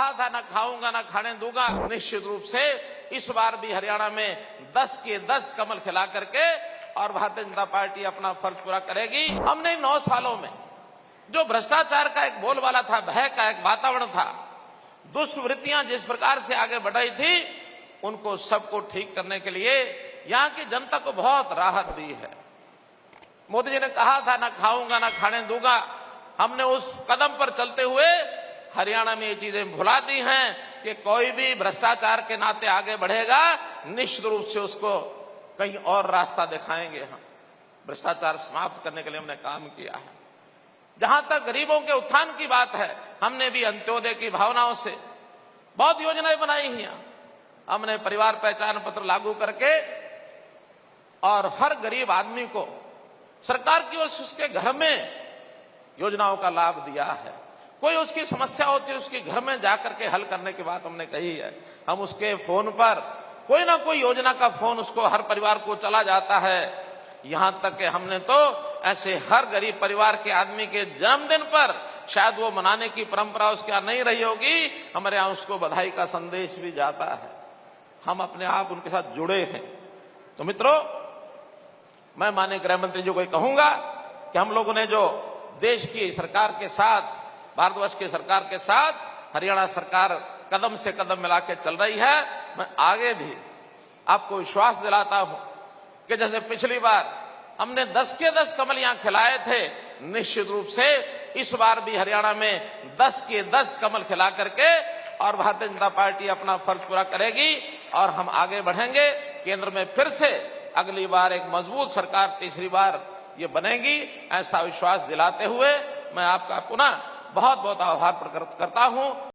कहा था न खाऊंगा न खाने दूंगा, निश्चित रूप से इस बार भी हरियाणा में 10 के 10 कमल खिला करके और भारतीय जनता पार्टी अपना फर्ज पूरा करेगी। हमने 9 सालों में जो भ्रष्टाचार का एक बोलबाला था, भय का एक वातावरण था, दुष्वृत्तियां जिस प्रकार से आगे बढ़ रही थी, उनको सबको ठीक करने के लिए यहाँ की जनता को बहुत राहत दी है। मोदी जी ने कहा था न खाऊंगा न खाने दूंगा, हमने उस कदम पर चलते हुए हरियाणा में ये चीजें भुला दी हैं कि कोई भी भ्रष्टाचार के नाते आगे बढ़ेगा, निश्चित रूप से उसको कहीं और रास्ता दिखाएंगे। हम भ्रष्टाचार समाप्त करने के लिए हमने काम किया है। जहां तक गरीबों के उत्थान की बात है, हमने भी अंत्योदय की भावनाओं से बहुत योजनाएं बनाई हैं। हमने परिवार पहचान पत्र लागू करके और हर गरीब आदमी को सरकार की ओर से उसके घर में योजनाओं का लाभ दिया है। कोई उसकी समस्या होती है, उसके घर में जाकर के हल करने की बात हमने कही है। हम उसके फोन पर कोई ना कोई योजना का फोन उसको हर परिवार को चला जाता है। यहां तक कि हमने तो ऐसे हर गरीब परिवार के आदमी के जन्मदिन पर, शायद वो मनाने की परंपरा उसके यहाँ नहीं रही होगी, हमारे यहाँ उसको बधाई का संदेश भी जाता है। हम अपने आप उनके साथ जुड़े हैं। तो मित्रों, मैं माननीय गृह मंत्री जी को कहूंगा कि हम लोगों ने जो देश की सरकार के साथ, भारतवर्ष की सरकार के साथ हरियाणा सरकार कदम से कदम मिला के चल रही है, मैं आगे भी आपको विश्वास दिलाता हूं कि जैसे पिछली बार हमने 10 के 10 कमल यहां खिलाए थे, निश्चित रूप से इस बार भी हरियाणा में 10 के 10 कमल खिला करके और भारतीय जनता पार्टी अपना फर्ज पूरा करेगी और हम आगे बढ़ेंगे। केंद्र में फिर से अगली बार एक मजबूत सरकार तीसरी बार ये बनेगी, ऐसा विश्वास दिलाते हुए मैं आपका पुनः बहुत बहुत आभार प्रकट करता हूं।